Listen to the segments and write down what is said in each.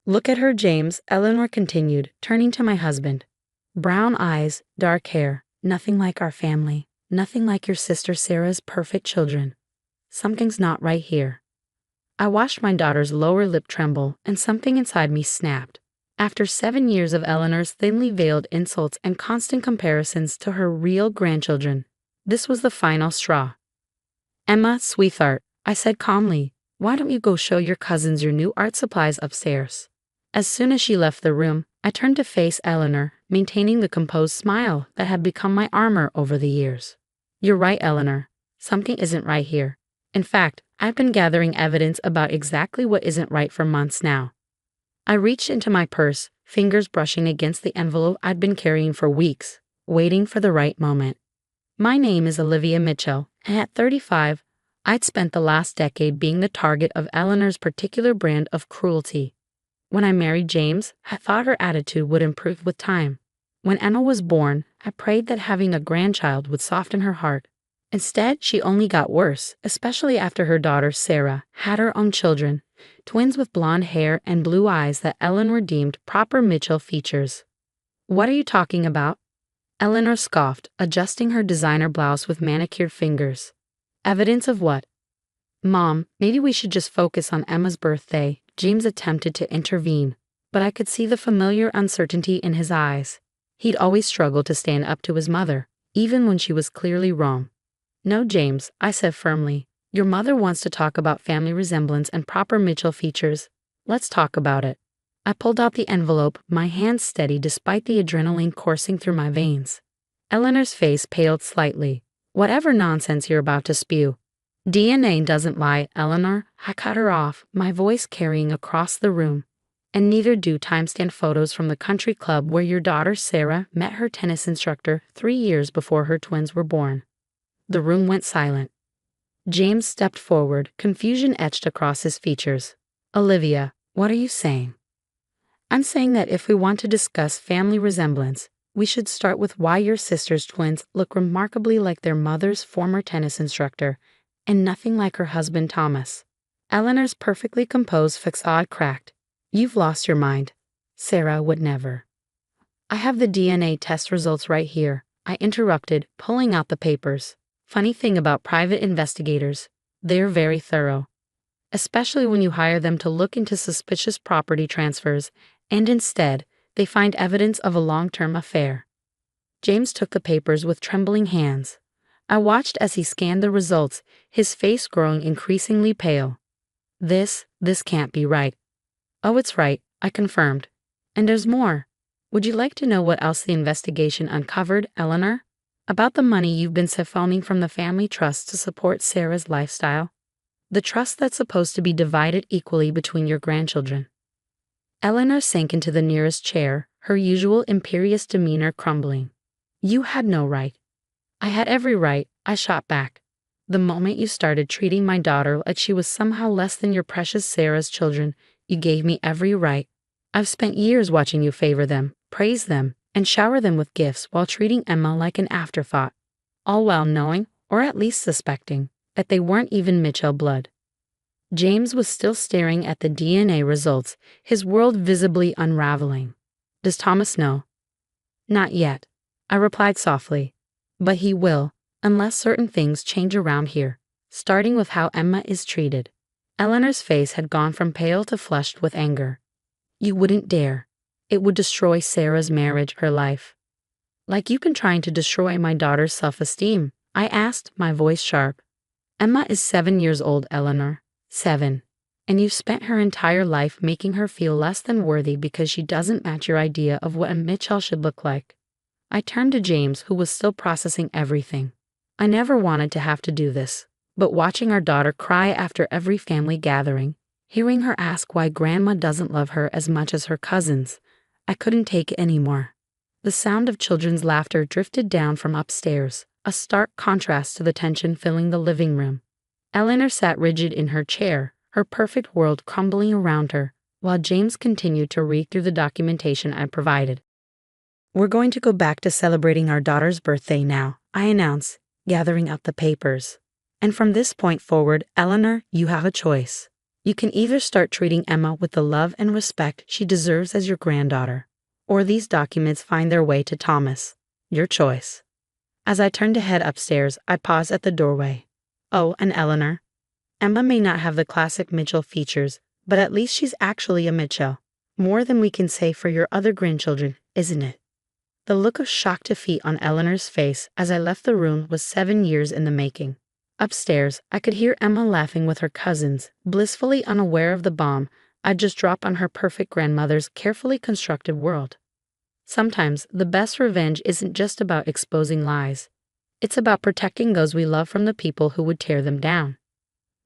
Look at her, James, Eleanor continued, turning to my husband. Brown eyes, dark hair, nothing like our family, nothing like your sister Sarah's perfect children. Something's not right here. I watched my daughter's lower lip tremble, and something inside me snapped. After 7 years of Eleanor's thinly veiled insults and constant comparisons to her real grandchildren, this was the final straw. Emma, sweetheart, I said calmly, why don't you go show your cousins your new art supplies upstairs? As soon as she left the room, I turned to face Eleanor, maintaining the composed smile that had become my armor over the years. You're right, Eleanor. Something isn't right here. In fact, I've been gathering evidence about exactly what isn't right for months now. I reached into my purse, fingers brushing against the envelope I'd been carrying for weeks, waiting for the right moment. My name is Olivia Mitchell, and at 35, I'd spent the last decade being the target of Eleanor's particular brand of cruelty. When I married James, I thought her attitude would improve with time. When Emma was born, I prayed that having a grandchild would soften her heart. Instead, she only got worse, especially after her daughter Sarah had her own children, twins with blonde hair and blue eyes that Eleanor deemed proper Mitchell features. What are you talking about? Eleanor scoffed, adjusting her designer blouse with manicured fingers. Evidence of what? Mom, maybe we should just focus on Emma's birthday. James attempted to intervene, but I could see the familiar uncertainty in his eyes. He'd always struggled to stand up to his mother, even when she was clearly wrong. No, James, I said firmly. Your mother wants to talk about family resemblance and proper Mitchell features. Let's talk about it. I pulled out the envelope, my hands steady despite the adrenaline coursing through my veins. Eleanor's face paled slightly. Whatever nonsense you're about to spew. DNA doesn't lie, Eleanor. I cut her off, my voice carrying across the room. And neither do timestamp photos from the country club where your daughter Sarah met her tennis instructor 3 years before her twins were born. The room went silent. James stepped forward, confusion etched across his features. Olivia, what are you saying? I'm saying that if we want to discuss family resemblance, we should start with why your sister's twins look remarkably like their mother's former tennis instructor, and nothing like her husband Thomas. Eleanor's perfectly composed facade cracked. You've lost your mind. Sarah would never. I have the DNA test results right here, I interrupted, pulling out the papers. Funny thing about private investigators, they're very thorough. Especially when you hire them to look into suspicious property transfers, and instead, they find evidence of a long-term affair. James took the papers with trembling hands. I watched as he scanned the results, his face growing increasingly pale. This can't be right. Oh, it's right, I confirmed. And there's more. Would you like to know what else the investigation uncovered, Eleanor? About the money you've been siphoning from the family trust to support Sarah's lifestyle? The trust that's supposed to be divided equally between your grandchildren. Eleanor sank into the nearest chair, her usual imperious demeanor crumbling. You had no right. I had every right, I shot back. The moment you started treating my daughter like she was somehow less than your precious Sarah's children, you gave me every right. I've spent years watching you favor them, praise them, and shower them with gifts while treating Emma like an afterthought, all while knowing, or at least suspecting, that they weren't even Mitchell blood. James was still staring at the DNA results, his world visibly unraveling. Does Thomas know? Not yet, I replied softly. But he will, unless certain things change around here, starting with how Emma is treated. Eleanor's face had gone from pale to flushed with anger. You wouldn't dare. It would destroy Sarah's marriage, her life. Like you've been trying to destroy my daughter's self-esteem, I asked, my voice sharp. Emma is 7 years old, Eleanor. 7. And you've spent her entire life making her feel less than worthy because she doesn't match your idea of what a Mitchell should look like. I turned to James, who was still processing everything. I never wanted to have to do this, but watching our daughter cry after every family gathering, hearing her ask why Grandma doesn't love her as much as her cousins, I couldn't take it anymore. The sound of children's laughter drifted down from upstairs, a stark contrast to the tension filling the living room. Eleanor sat rigid in her chair, her perfect world crumbling around her, while James continued to read through the documentation I provided. We're going to go back to celebrating our daughter's birthday now, I announced, gathering up the papers. And from this point forward, Eleanor, you have a choice. You can either start treating Emma with the love and respect she deserves as your granddaughter, or these documents find their way to Thomas. Your choice. As I turned to head upstairs, I paused at the doorway. Oh, and Eleanor. Emma may not have the classic Mitchell features, but at least she's actually a Mitchell. More than we can say for your other grandchildren, isn't it? The look of shocked defeat on Eleanor's face as I left the room was 7 years in the making. Upstairs, I could hear Emma laughing with her cousins, blissfully unaware of the bomb I'd just dropped on her perfect grandmother's carefully constructed world. Sometimes, the best revenge isn't just about exposing lies. It's about protecting those we love from the people who would tear them down.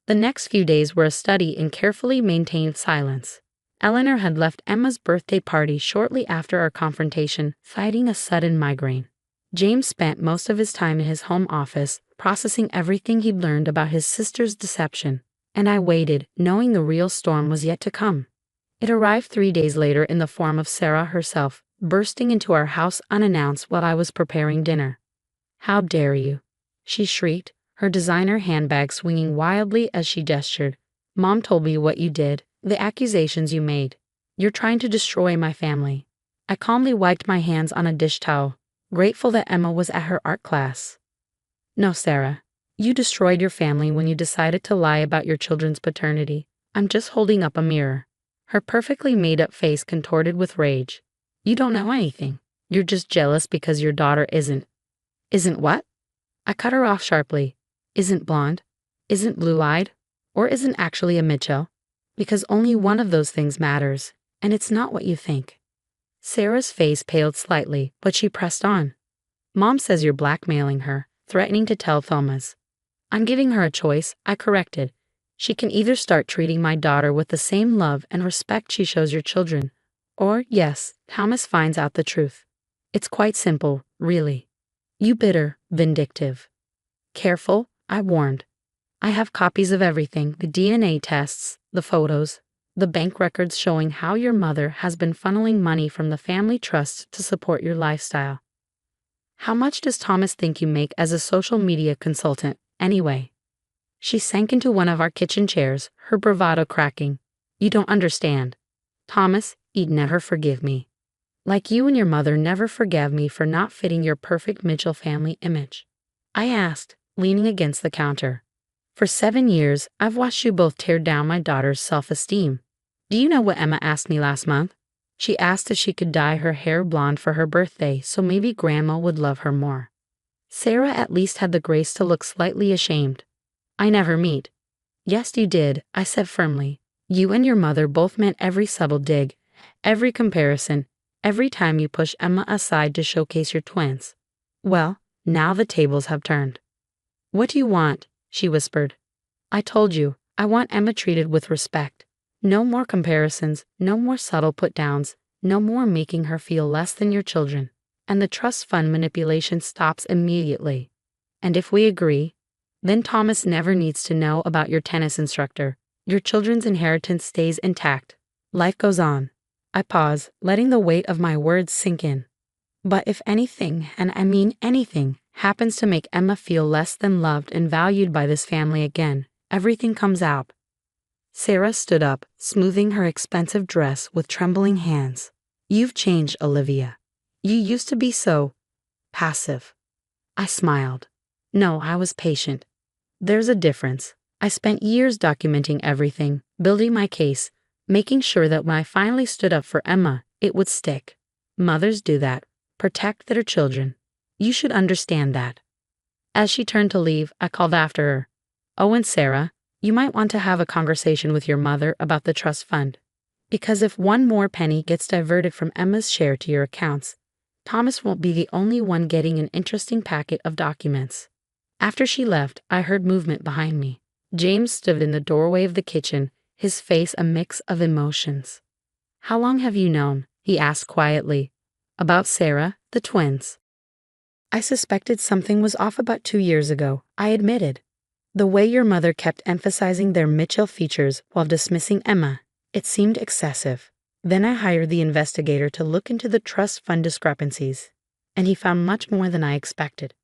The next few days were a study in carefully maintained silence. Eleanor had left Emma's birthday party shortly after our confrontation, fighting a sudden migraine. James spent most of his time in his home office, processing everything he'd learned about his sister's deception, and I waited, knowing the real storm was yet to come. It arrived 3 days later in the form of Sarah herself, bursting into our house unannounced while I was preparing dinner. "How dare you?" she shrieked, her designer handbag swinging wildly as she gestured. "Mom told me what you did, the accusations you made. You're trying to destroy my family." I calmly wiped my hands on a dish towel, grateful that Emma was at her art class. "No, Sarah. You destroyed your family when you decided to lie about your children's paternity. I'm just holding up a mirror." Her perfectly made-up face contorted with rage. "You don't know anything. You're just jealous because your daughter isn't." "Isn't what?" I cut her off sharply. "Isn't blonde, isn't blue-eyed, or isn't actually a Mitchell. Because only one of those things matters, and it's not what you think." Sarah's face paled slightly, but she pressed on. "Mom says you're blackmailing her, threatening to tell Thomas." "I'm giving her a choice," I corrected. "She can either start treating my daughter with the same love and respect she shows your children, or, yes, Thomas finds out the truth. It's quite simple, really." "You bitter, vindictive." "Careful," I warned. "I have copies of everything, the DNA tests, the photos, the bank records showing how your mother has been funneling money from the family trust to support your lifestyle." "How much does Thomas think you make as a social media consultant, anyway?" She sank into one of our kitchen chairs, her bravado cracking. "You don't understand. Thomas, he'd never forgive me. Like you and your mother never forgave me for not fitting your perfect Mitchell family image." I asked, leaning against the counter. "For 7 years, I've watched you both tear down my daughter's self-esteem. Do you know what Emma asked me last month? She asked if she could dye her hair blonde for her birthday so maybe Grandma would love her more." Sarah at least had the grace to look slightly ashamed. "I never meet." "Yes, you did," I said firmly. "You and your mother both meant every subtle dig, every comparison, every time you push Emma aside to showcase your twins. Well, now the tables have turned." "What do you want?" she whispered. "I told you, I want Emma treated with respect. No more comparisons, no more subtle put-downs, no more making her feel less than your children. And the trust fund manipulation stops immediately. And if we agree, then Thomas never needs to know about your tennis instructor. Your children's inheritance stays intact. Life goes on." I pause, letting the weight of my words sink in. "But if anything, and I mean anything, happens to make Emma feel less than loved and valued by this family again, everything comes out." Sarah stood up, smoothing her expensive dress with trembling hands. "You've changed, Olivia. You used to be so passive." I smiled. "No, I was patient. There's a difference. I spent years documenting everything, building my case, making sure that when I finally stood up for Emma, it would stick. Mothers do that. Protect their children. You should understand that." As she turned to leave, I called after her. "Oh, and Sarah, you might want to have a conversation with your mother about the trust fund. Because if one more penny gets diverted from Emma's share to your accounts, Thomas won't be the only one getting an interesting packet of documents." After she left, I heard movement behind me. James stood in the doorway of the kitchen, his face a mix of emotions. "How long have you known?" he asked quietly. "About Sarah, the twins?" "I suspected something was off about 2 years ago," I admitted. "The way your mother kept emphasizing their Mitchell features while dismissing Emma, it seemed excessive. Then I hired the investigator to look into the trust fund discrepancies, and he found much more than I expected."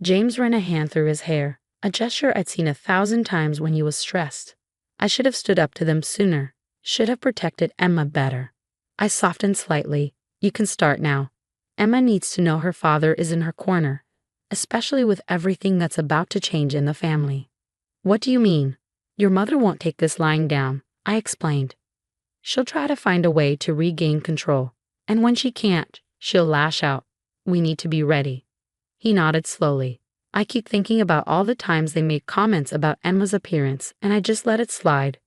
James ran a hand through his hair, a gesture I'd seen 1,000 times when he was stressed. I should have stood up to them sooner, should have protected Emma better. I softened slightly. You can start now. Emma needs to know her father is in her corner, especially with everything that's about to change in the family. What do you mean? Your mother won't take this lying down, I explained. She'll try to find a way to regain control, and when she can't, she'll lash out. We need to be ready. He nodded slowly. I keep thinking about all the times they made comments about Emma's appearance, and I just let it slide.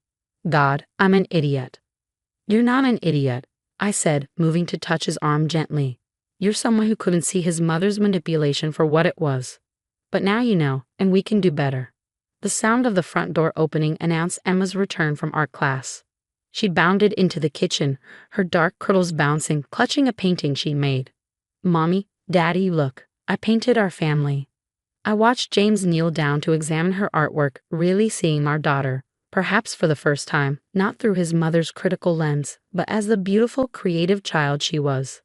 God, I'm an idiot. You're not an idiot, I said, moving to touch his arm gently. You're someone who couldn't see his mother's manipulation for what it was. But now you know, and we can do better. The sound of the front door opening announced Emma's return from art class. She bounded into the kitchen, her dark curls bouncing, clutching a painting she made. Mommy, Daddy, look, I painted our family. I watched James kneel down to examine her artwork, really seeing our daughter, perhaps for the first time, not through his mother's critical lens, but as the beautiful, creative child she was.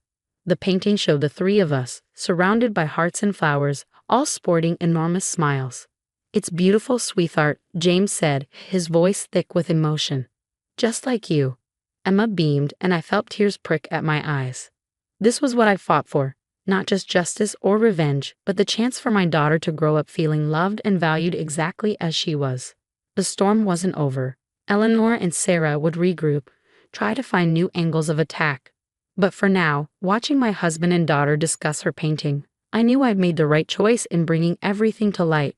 The painting showed the three of us, surrounded by hearts and flowers, all sporting enormous smiles. It's beautiful, sweetheart, James said, his voice thick with emotion. Just like you. Emma beamed, and I felt tears prick at my eyes. This was what I fought for, not just justice or revenge, but the chance for my daughter to grow up feeling loved and valued exactly as she was. The storm wasn't over. Eleanor and Sarah would regroup, try to find new angles of attack. But for now, watching my husband and daughter discuss her painting, I knew I'd made the right choice in bringing everything to light.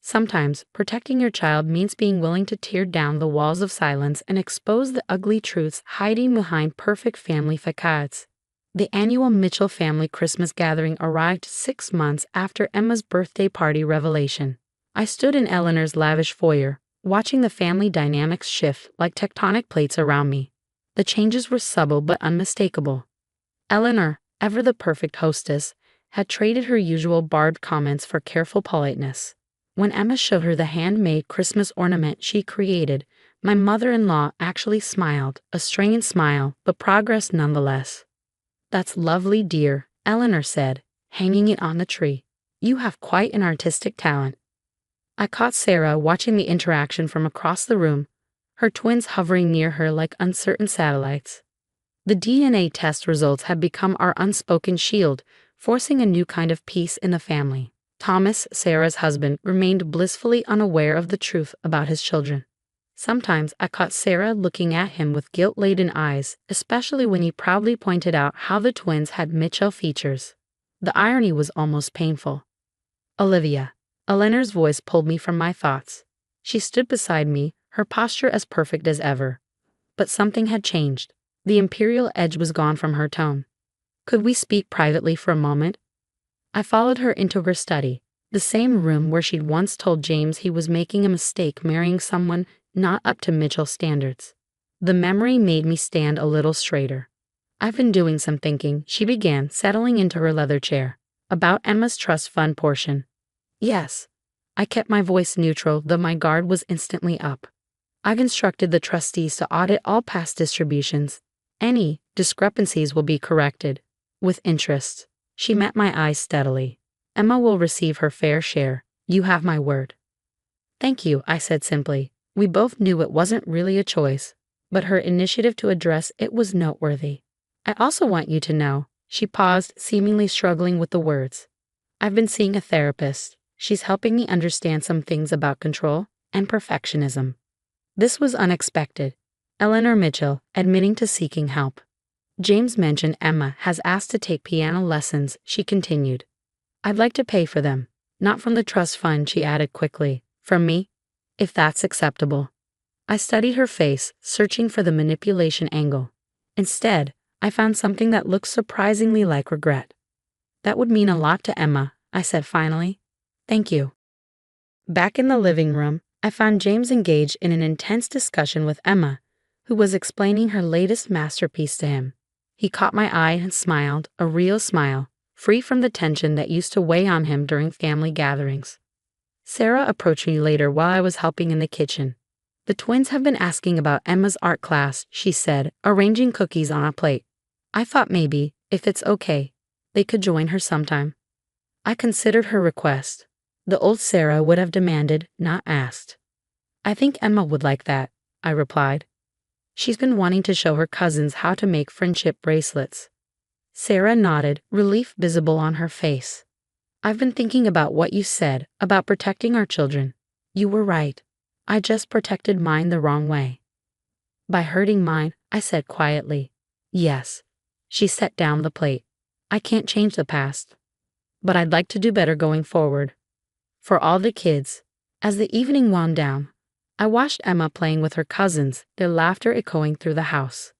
Sometimes, protecting your child means being willing to tear down the walls of silence and expose the ugly truths hiding behind perfect family facades. The annual Mitchell family Christmas gathering arrived 6 months after Emma's birthday party revelation. I stood in Eleanor's lavish foyer, watching the family dynamics shift like tectonic plates around me. The changes were subtle but unmistakable. Eleanor, ever the perfect hostess, had traded her usual barbed comments for careful politeness. When Emma showed her the handmade Christmas ornament she created, my mother-in-law actually smiled, a strained smile, but progress nonetheless. That's lovely, dear, Eleanor said, hanging it on the tree. You have quite an artistic talent. I caught Sarah watching the interaction from across the room, her twins hovering near her like uncertain satellites. The DNA test results had become our unspoken shield, forcing a new kind of peace in the family. Thomas, Sarah's husband, remained blissfully unaware of the truth about his children. Sometimes I caught Sarah looking at him with guilt-laden eyes, especially when he proudly pointed out how the twins had Mitchell features. The irony was almost painful. Olivia. Eleanor's voice pulled me from my thoughts. She stood beside me, her posture as perfect as ever. But something had changed. The imperial edge was gone from her tone. Could we speak privately for a moment? I followed her into her study, the same room where she'd once told James he was making a mistake marrying someone not up to Mitchell's standards. The memory made me stand a little straighter. I've been doing some thinking, she began, settling into her leather chair. About Emma's trust fund portion. Yes. I kept my voice neutral, though my guard was instantly up. I've instructed the trustees to audit all past distributions. Any discrepancies will be corrected. With interest. She met my eyes steadily. Emma will receive her fair share. You have my word. Thank you, I said simply. We both knew it wasn't really a choice, but her initiative to address it was noteworthy. I also want you to know, she paused, seemingly struggling with the words. I've been seeing a therapist. She's helping me understand some things about control and perfectionism. This was unexpected. Eleanor Mitchell, admitting to seeking help. James mentioned Emma has asked to take piano lessons, she continued. I'd like to pay for them. Not from the trust fund, she added quickly. From me? If that's acceptable. I studied her face, searching for the manipulation angle. Instead, I found something that looked surprisingly like regret. That would mean a lot to Emma, I said finally. Thank you. Back in the living room, I found James engaged in an intense discussion with Emma, who was explaining her latest masterpiece to him. He caught my eye and smiled, a real smile, free from the tension that used to weigh on him during family gatherings. Sarah approached me later while I was helping in the kitchen. The twins have been asking about Emma's art class, she said, arranging cookies on a plate. I thought maybe, if it's okay, they could join her sometime. I considered her request. The old Sarah would have demanded, not asked. I think Emma would like that, I replied. She's been wanting to show her cousins how to make friendship bracelets. Sarah nodded, relief visible on her face. I've been thinking about what you said about protecting our children. You were right. I just protected mine the wrong way. By hurting mine, I said quietly. Yes. She set down the plate. I can't change the past. But I'd like to do better going forward. For all the kids. As the evening wound down, I watched Emma playing with her cousins, their laughter echoing through the house.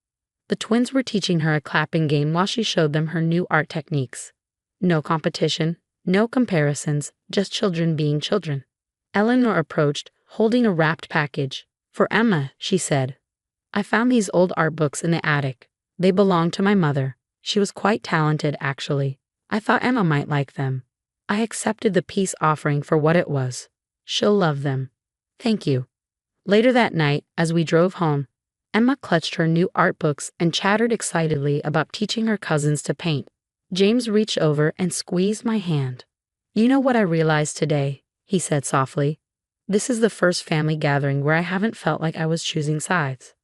The twins were teaching her a clapping game while she showed them her new art techniques. No competition, no comparisons, just children being children. Eleanor approached, holding a wrapped package. For Emma, she said. I found these old art books in the attic. They belonged to my mother. She was quite talented, actually. I thought Emma might like them. I accepted the peace offering for what it was. She'll love them. Thank you. Later that night, as we drove home, Emma clutched her new art books and chattered excitedly about teaching her cousins to paint. James reached over and squeezed my hand. You know what I realized today, he said softly. This is the first family gathering where I haven't felt like I was choosing sides.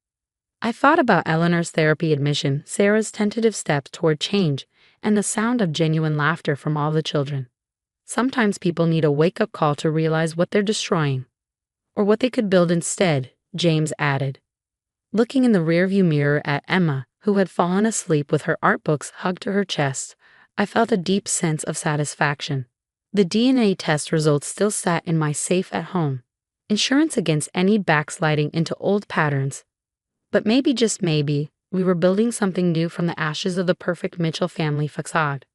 I thought about Eleanor's therapy admission, Sarah's tentative steps toward change, and the sound of genuine laughter from all the children. Sometimes people need a wake-up call to realize what they're destroying. Or what they could build instead, James added. Looking in the rearview mirror at Emma, who had fallen asleep with her art books hugged to her chest, I felt a deep sense of satisfaction. The DNA test results still sat in my safe at home. Insurance against any backsliding into old patterns. But maybe, just maybe, we were building something new from the ashes of the perfect Mitchell family facade.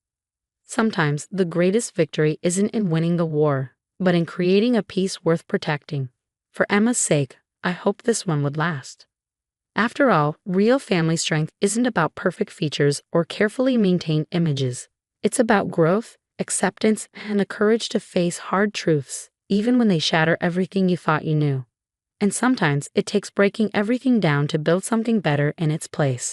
Sometimes the greatest victory isn't in winning the war, but in creating a peace worth protecting. For Emma's sake, I hope this one would last. After all, real family strength isn't about perfect features or carefully maintained images. It's about growth, acceptance, and the courage to face hard truths, even when they shatter everything you thought you knew. And sometimes it takes breaking everything down to build something better in its place.